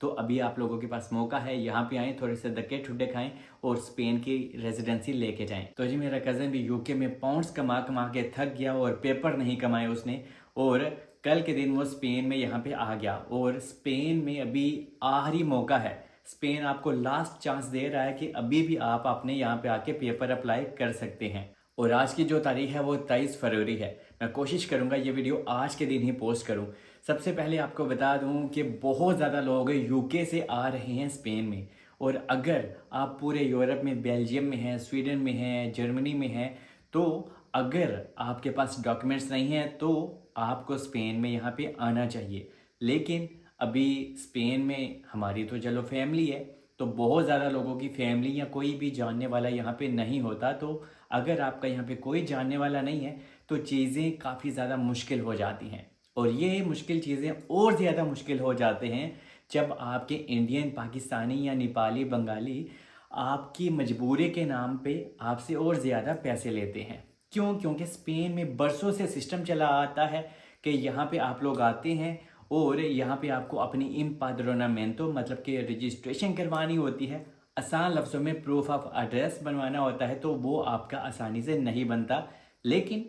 तो अभी आप लोगों के पास मौका है, यहाँ पे आएँ, थोड़े से धक्के ठुड्डे खाएं और स्पेन की रेजिडेंसी लेके जाएं। तो जी मेरा कज़न भी यूके में पाउंड्स कमा कमा के थक गया और पेपर नहीं कमाए उसने, और कल के दिन वो स्पेन में यहाँ पे आ गया। और स्पेन में अभी आखिरी मौका है, स्पेन आपको लास्ट चांस दे रहा है कि अभी भी आप अपने यहाँ पे आके पेपर अप्लाई कर सकते हैं। और आज की जो तारीख है वो 23 फरवरी है। मैं कोशिश करूँगा ये वीडियो आज के दिन ही पोस्ट करूँ। सबसे पहले आपको बता दूँ कि बहुत ज़्यादा लोग यूके से आ रहे हैं स्पेन में, और अगर आप पूरे यूरोप में, बेल्जियम में हैं, स्वीडन में हैं, जर्मनी में हैं, तो अगर आपके पास डॉक्यूमेंट्स नहीं हैं तो आपको स्पेन में यहाँ पे आना चाहिए। लेकिन अभी स्पेन में हमारी तो चलो फैमिली है, तो बहुत ज़्यादा लोगों की फैमिली या कोई भी जानने वाला यहाँ पे नहीं होता। तो अगर आपका यहाँ पे कोई जानने वाला नहीं है तो चीज़ें काफ़ी ज़्यादा मुश्किल हो जाती हैं। और ये मुश्किल चीज़ें और ज़्यादा मुश्किल हो जाते हैं जब आपके इंडियन, पाकिस्तानी या नेपाली, बंगाली आपकी मजबूरी के नाम पे आपसे और ज़्यादा पैसे लेते हैं। क्यों? क्योंकि स्पेन में बरसों से सिस्टम चला आता है कि यहाँ पे आप लोग आते हैं और यहाँ पे आपको अपनी इम्पाद्रोनामेंटो मतलब कि रजिस्ट्रेशन करवानी होती है। आसान लफ्ज़ों में प्रूफ ऑफ एड्रेस बनवाना होता है, तो वो आपका आसानी से नहीं बनता। लेकिन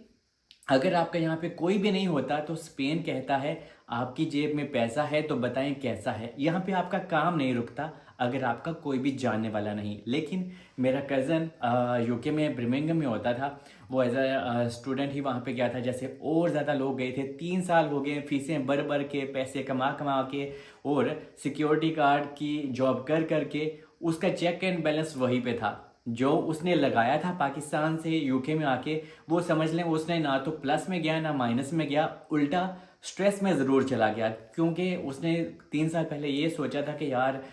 अगर आपका यहाँ पे कोई भी नहीं होता तो स्पेन कहता है आपकी जेब में पैसा है तो बताएं कैसा है। यहाँ पे आपका काम नहीं रुकता अगर आपका कोई भी जानने वाला नहीं। लेकिन मेरा कज़न यूके में ब्रमिंघम में होता था, वो एज अ स्टूडेंट ही वहाँ पे गया था। जैसे और ज़्यादा लोग गए थे, 3 साल हो गए फीसें भर भर के, पैसे कमा कमा के और सिक्योरिटी गार्ड की जॉब कर करके उसका चेक एंड बैलेंस वहीं पे था। जो उसने लगाया था पाकिस्तान से यूके में आके, वो समझ लें उसने ना तो प्लस में गया ना माइनस में गया, उल्टा स्ट्रेस में ज़रूर चला गया। क्योंकि उसने 3 साल पहले ये सोचा था कि यार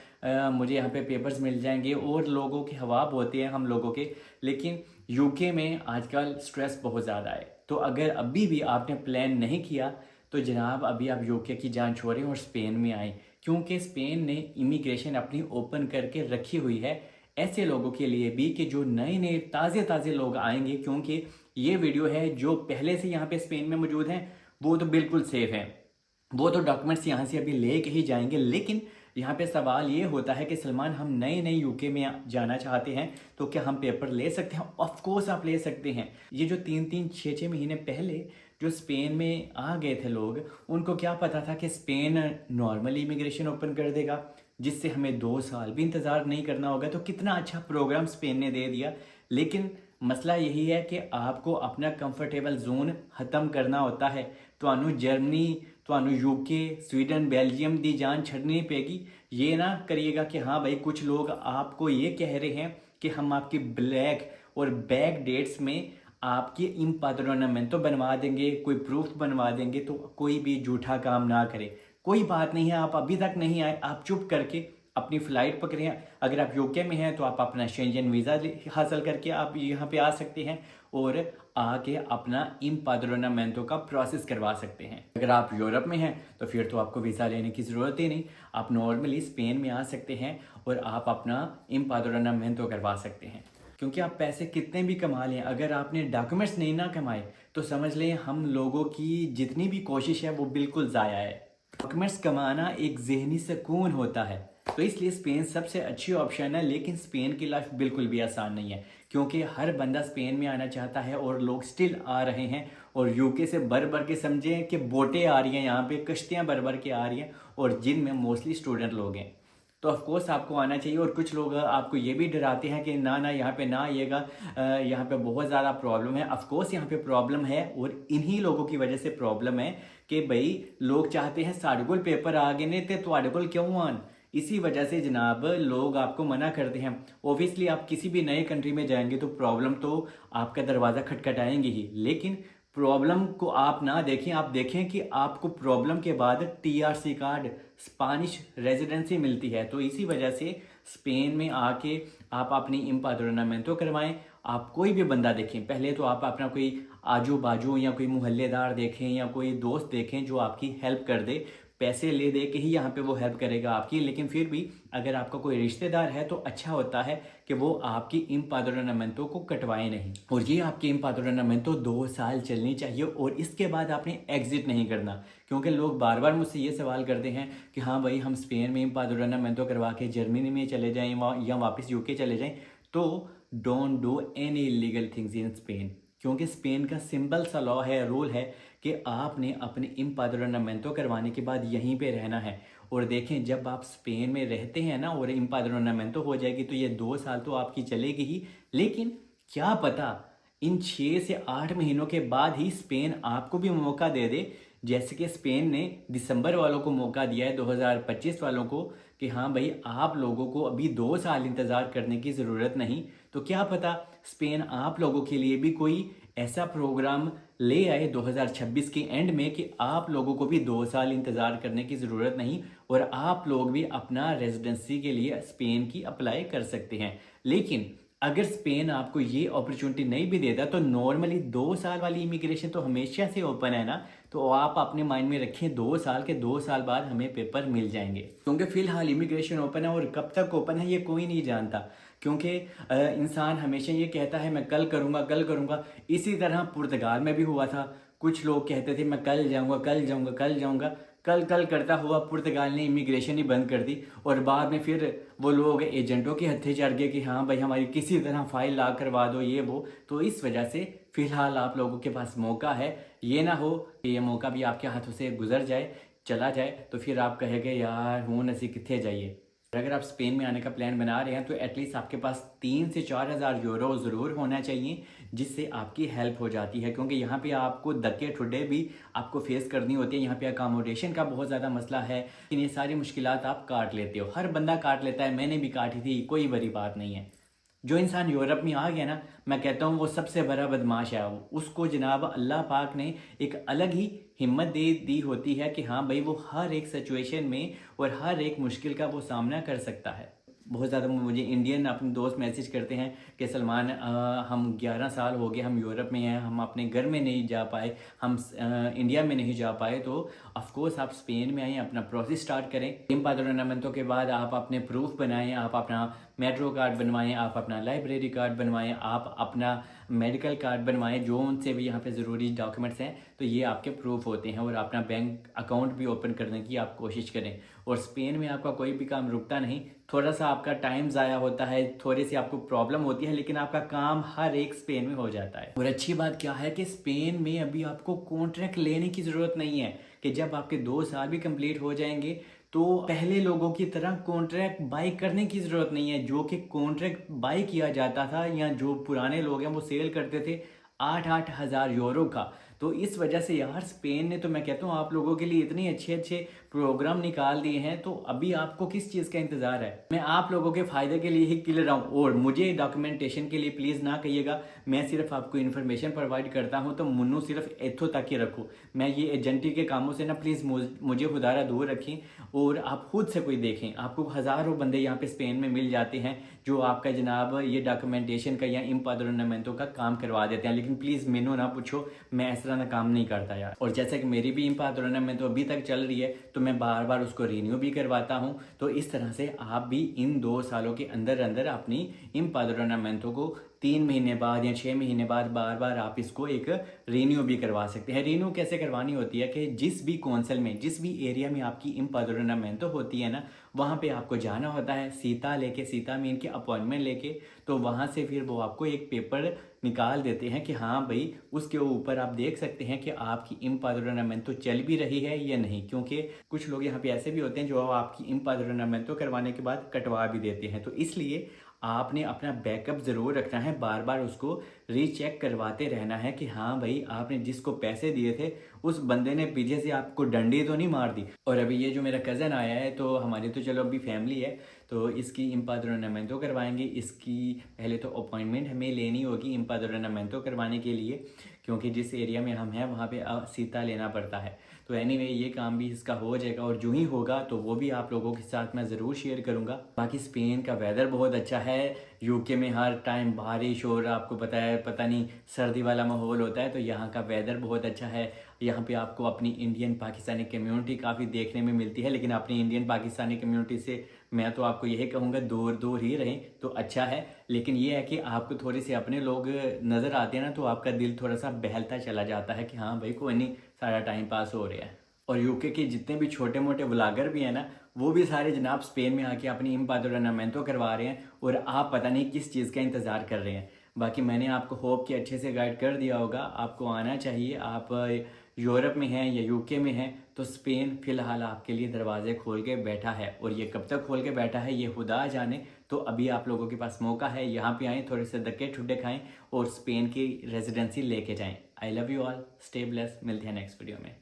मुझे यहाँ पे पेपर्स मिल जाएंगे और लोगों के हवाब होते हैं हम लोगों के। लेकिन यूके में आजकल स्ट्रेस बहुत ज़्यादा है। तो अगर अभी भी आपने प्लान नहीं किया तो जनाब अभी आप यूके की जान छोड़ें और स्पेन में आएँ, क्योंकि स्पेन ने इमिग्रेशन अपनी ओपन करके रखी हुई है ऐसे लोगों के लिए भी कि जो नए नए ताज़े ताज़े लोग आएंगे। क्योंकि ये वीडियो है जो पहले से यहाँ पे स्पेन में मौजूद हैं वो तो बिल्कुल सेफ़ हैं, वो तो डॉक्यूमेंट्स यहाँ से अभी ले के ही जाएंगे। लेकिन यहाँ पे सवाल ये होता है कि सलमान हम नए नए यूके में जाना चाहते हैं तो क्या हम पेपर ले सकते हैं? ऑफ कोर्स आप ले सकते हैं। ये जो 3-3 6-6 महीने पहले जो स्पेन में आ गए थे लोग, उनको क्या पता था कि स्पेन नॉर्मल इमिग्रेशन ओपन कर देगा जिससे हमें 2 साल भी इंतज़ार नहीं करना होगा। तो कितना अच्छा प्रोग्राम स्पेन ने दे दिया। लेकिन मसला यही है कि आपको अपना कंफर्टेबल जोन ख़त्म करना होता है। तो जर्मनी, तो यूके, स्वीडन, बेल्जियम दी जान छड़नी पेगी। ये ना करिएगा कि हाँ भाई कुछ लोग आपको ये कह रहे हैं कि हम आपकी ब्लैक और बैक डेट्स में आपकी इम्पाद्रोनामेंटो बनवा देंगे, कोई प्रूफ बनवा देंगे। तो कोई भी झूठा काम ना करे। कोई बात नहीं है, आप अभी तक नहीं आए, आप चुप करके अपनी फ़्लाइट पकड़ें। अगर आप यूके में हैं तो आप अपना शेंजन वीज़ा हासिल करके आप यहाँ पे आ सकते हैं और आके अपना इम्पाद्रोनामेंटो का प्रोसेस करवा सकते हैं। अगर आप यूरोप में हैं तो फिर तो आपको वीज़ा लेने की ज़रूरत ही नहीं, आप नॉर्मली स्पेन में आ सकते हैं और आप अपना इम्पाद्रोनामेंटो करवा सकते हैं। क्योंकि आप पैसे कितने भी कमा लें, अगर आपने डॉक्यूमेंट्स नहीं ना कमाए तो समझ लें हम लोगों की जितनी भी कोशिश है वो बिल्कुल ज़ाया है। डॉक्यूमेंट्स कमाना एक ज़हनी सुकून होता है, तो इसलिए स्पेन सबसे अच्छी ऑप्शन है। लेकिन स्पेन की लाइफ बिल्कुल भी आसान नहीं है, क्योंकि हर बंदा स्पेन में आना चाहता है और लोग स्टिल आ रहे हैं। और यूके से भर भर के समझें कि बोटें आ रही हैं, यहाँ पे कश्तियाँ भर भर के आ रही हैं, और जिनमें मोस्टली स्टूडेंट लोग हैं। तो ऑफकोर्स आपको आना चाहिए। और कुछ लोग आपको ये भी डराते हैं कि ना ना यहाँ पे ना आइएगा, यहाँ पे बहुत ज़्यादा प्रॉब्लम है। ऑफकोर्स यहाँ पे प्रॉब्लम है और इन्हीं लोगों की वजह से प्रॉब्लम है कि भाई लोग चाहते हैं साढ़े कोल पेपर आ गए ने तो तुहाडे कोल क्यों आन। इसी वजह से जनाब लोग आपको मना करते हैं। ओबियसली आप किसी भी नए कंट्री में जाएंगे तो प्रॉब्लम तो आपका दरवाज़ा खटखटाएंगे ही, लेकिन प्रॉब्लम को आप ना देखें। आप देखें कि आपको प्रॉब्लम के बाद टीआरसी कार्ड, स्पानिश रेजिडेंसी मिलती है। तो इसी वजह से स्पेन में आके आप अपनी इम्पाद्रोनामेंटो करवाएं। आप कोई भी बंदा देखें, पहले तो आप अपना कोई आजू बाजू या कोई मोहल्लेदार देखें या कोई दोस्त देखें जो आपकी हेल्प कर दे। पैसे ले दे के ही यहाँ पे वो हेल्प करेगा आपकी, लेकिन फिर भी अगर आपका कोई रिश्तेदार है तो अच्छा होता है कि वो आपकी इम्पादोरनामेंटो को कटवाए नहीं। और ये आपकी इम्पादोरनामेंटो 2 साल चलनी चाहिए और इसके बाद आपने एग्जिट नहीं करना, क्योंकि लोग बार बार मुझसे ये सवाल करते हैं कि हाँ भाई हम स्पेन में इम्पादोरनामेंटो करवा के जर्मनी में चले जाएं या वापस यूके चले जाएं, तो don't do any illegal things in Spain. क्योंकि स्पेन का सिंपल सा लॉ है, रूल है कि आपने अपने इम्पादोरनामेंटो करवाने के बाद यहीं पे रहना है। और देखें, जब आप स्पेन में रहते हैं ना और इम्पादोरनामेंटो हो जाएगी तो ये 2 साल तो आपकी चलेगी ही, लेकिन क्या पता इन 6 से 8 महीनों के बाद ही स्पेन आपको भी मौका दे दे, जैसे कि स्पेन ने दिसंबर वालों को मौका दिया है 2025 वालों को कि हाँ भाई आप लोगों को अभी 2 साल इंतज़ार करने की ज़रूरत नहीं। तो क्या पता स्पेन आप लोगों के लिए भी कोई ऐसा प्रोग्राम ले आए 2026 के एंड में कि आप लोगों को भी 2 साल इंतज़ार करने की ज़रूरत नहीं और आप लोग भी अपना रेजिडेंसी के लिए स्पेन की अप्लाई कर सकते हैं। लेकिन अगर स्पेन आपको ये अपॉर्चुनिटी नहीं भी देता तो नॉर्मली 2 साल वाली इमिग्रेशन तो हमेशा से ओपन है ना, तो आप अपने माइंड में रखें 2 साल बाद हमें पेपर मिल जाएंगे। क्योंकि फिलहाल इमिग्रेशन ओपन है और कब तक ओपन है ये कोई नहीं जानता, क्योंकि इंसान हमेशा ये कहता है मैं कल करूँगा कल करूँगा। इसी तरह पुर्तगाल में भी हुआ था, कुछ लोग कहते थे मैं कल जाऊँगा कल जाऊँगा कल जाऊँगा, कल कल करता हुआ पुर्तगाल ने इमिग्रेशन ही बंद कर दी और बाद में फिर वो लोग एजेंटों के हत्थे चढ़ गए कि हाँ भाई हमारी किसी तरह फाइल ला करवा दो ये वो। तो इस वजह से फिलहाल आप लोगों के पास मौका है, ये ना हो कि ये मौका भी आपके हाथों से गुजर जाए, चला जाए, तो फिर आप कहेंगे यार हूँ नसी कितने जाइए। अगर आप स्पेन में आने का प्लान बना रहे हैं तो एटलीस्ट आपके पास 3 से 4 हज़ार यूरो ज़रूर होना चाहिए, जिससे आपकी हेल्प हो जाती है। क्योंकि यहाँ पे आपको धक्के ठुड्डे भी आपको फेस करनी होती है। यहाँ पे अकामोडेशन का बहुत ज़्यादा मसला है, लेकिन ये सारी मुश्किलात आप काट लेते हो, हर बंदा काट लेता है, मैंने भी काटी थी, कोई बड़ी बात नहीं है। जो इंसान यूरोप में आ गया ना, मैं कहता हूँ वो सबसे बड़ा बदमाश है। उसको जनाब अल्लाह पाक ने एक अलग ही हिम्मत दे दी होती है कि हाँ भाई वो हर एक सिचुएशन में और हर एक मुश्किल का वो सामना कर सकता है। बहुत ज़्यादा मुझे इंडियन अपने दोस्त मैसेज करते हैं कि सलमान हम 11 साल हो गए हम यूरोप में हैं, हम अपने घर में नहीं जा पाए, हम इंडिया में नहीं जा पाए। तो ऑफकोर्स आप स्पेन में आएँ, अपना प्रोसेस स्टार्ट करें। इम्पादोरनामेंटो के बाद आप अपने प्रूफ बनाएं, आप अपना मेट्रो कार्ड बनवाएं, आप अपना लाइब्रेरी कार्ड बनवाएं, आप अपना मेडिकल कार्ड बनवाएं, जो उनसे भी यहाँ पे ज़रूरी डॉक्यूमेंट्स हैं तो ये आपके प्रूफ होते हैं। और अपना बैंक अकाउंट भी ओपन करने की आप कोशिश करें। और स्पेन में आपका कोई भी काम रुकता नहीं, थोड़ा सा आपका टाइम ज़ाया होता है, थोड़ी सी आपको प्रॉब्लम होती है, लेकिन आपका काम हर एक स्पेन में हो जाता है। और अच्छी बात क्या है कि स्पेन में अभी आपको कॉन्ट्रैक्ट लेने की ज़रूरत नहीं है कि जब आपके 2 साल भी कंप्लीट हो जाएंगे तो पहले लोगों की तरह कॉन्ट्रैक्ट बाई करने की ज़रूरत नहीं है, जो कि कॉन्ट्रैक्ट बाई किया जाता था या जो पुराने लोग हैं वो सेल करते थे 8-8 हज़ार यूरो का। तो इस वजह से यार स्पेन ने तो मैं कहता हूँ आप लोगों के लिए इतने अच्छे अच्छे प्रोग्राम निकाल दिए हैं, तो अभी आपको किस चीज़ का इंतज़ार है। मैं आप लोगों के फ़ायदे के लिए ही क्लियर रहा हूँ और मुझे डॉक्यूमेंटेशन के लिए प्लीज़ ना कहिएगा, मैं सिर्फ आपको इन्फॉर्मेशन प्रोवाइड करता हूँ, तो मुन्नू सिर्फ इत्थों तक ही रखो। मैं ये एजेंटी के कामों से ना प्लीज़ मुझे खुदारा दूर रखें और आप खुद से कोई देखें। आपको हज़ारों बंदे यहाँ पे स्पेन में मिल जाते हैं जो आपका जनाब ये डॉक्यूमेंटेशन का या इम्पादोरनामेंटो का काम करवा देते हैं, लेकिन प्लीज़ मैनू ना पूछो, मैं इस तरह का काम नहीं करता यार। और जैसे कि मेरी भी इम्पादोरनामेंटो अभी तक चल रही है तो मैं बार बार उसको रिन्यू भी करवाता हूँ। तो इस तरह से आप भी इन 2 सालों के अंदर अंदर अपनी इम्पादोरनामेंटो को 3 महीने बाद या 6 महीने बाद बार बार आप इसको एक रिन्यू भी करवा सकते हैं। रिन्यू कैसे करवानी होती है कि जिस भी कौंसल में, जिस भी एरिया में आपकी इम्पादोरनामेंटो होती है ना, वहाँ पे आपको जाना होता है सीता मीन के अपॉइंटमेंट लेके। तो वहाँ से फिर वो आपको एक पेपर निकाल देते हैं कि हाँ भाई उसके ऊपर आप देख सकते हैं कि आपकी इम्पादोरनामेंटो चल भी रही है या नहीं। क्योंकि कुछ लोग यहाँ पे ऐसे भी होते हैं जो आपकी इम्पादोरनामेंटो करवाने के बाद कटवा भी देते हैं। तो इसलिए आपने अपना बैकअप ज़रूर रखना है, बार बार उसको रीचेक करवाते रहना है कि हाँ भाई आपने जिसको पैसे दिए थे उस बंदे ने पीछे से आपको डंडी तो नहीं मार दी। और अभी ये जो मेरा कज़न आया है तो हमारी तो चलो अभी फैमिली है, तो इसकी इम्पादोरनामेंटो करवाएंगे। इसकी पहले तो अपॉइंटमेंट हमें लेनी होगी इम्पादोरनामेंटो करवाने के लिए, क्योंकि जिस एरिया में हम हैं वहाँ पे सीता लेना पड़ता है। तो एनीवे ये काम भी इसका हो जाएगा, और जो ही होगा तो वो भी आप लोगों के साथ मैं ज़रूर शेयर करूँगा। बाकी स्पेन का वेदर बहुत अच्छा है। यूके में हर टाइम बारिश और आपको पता है, पता नहीं, सर्दी वाला माहौल होता है, तो यहाँ का वेदर बहुत अच्छा है। यहाँ पे आपको अपनी इंडियन पाकिस्तानी कम्युनिटी काफ़ी देखने में मिलती है, लेकिन अपनी इंडियन पाकिस्तानी कम्युनिटी से मैं तो आपको यही कहूँगा दूर दूर ही रहें तो अच्छा है। लेकिन ये है कि आपको थोड़े से अपने लोग नज़र आते हैं ना, तो आपका दिल थोड़ा सा बहलता चला जाता है कि हाँ भाई कोई नहीं, सारा टाइम पास हो रहा है। और यूके के जितने भी छोटे मोटे व्लॉगर भी हैं ना, वो भी सारे जनाब स्पेन में आके अपनी इम्पादोरनामेंटो करवा रहे हैं, और आप पता नहीं किस चीज़ का इंतज़ार कर रहे हैं। बाकी मैंने आपको होप कि अच्छे से गाइड कर दिया होगा। आपको आना चाहिए, आप यूरोप में हैं या यूके में हैं तो स्पेन फ़िलहाल आपके लिए दरवाजे खोल के बैठा है, और ये कब तक खोल के बैठा है ये खुदा जाने। तो अभी आप लोगों के पास मौका है, यहाँ पे आएँ, थोड़े से धक्के ठुड्डे खाएँ और स्पेन की रेजिडेंसी लेके जाएँ। I love you all, stay bless, मिलते हैं नेक्स्ट वीडियो में।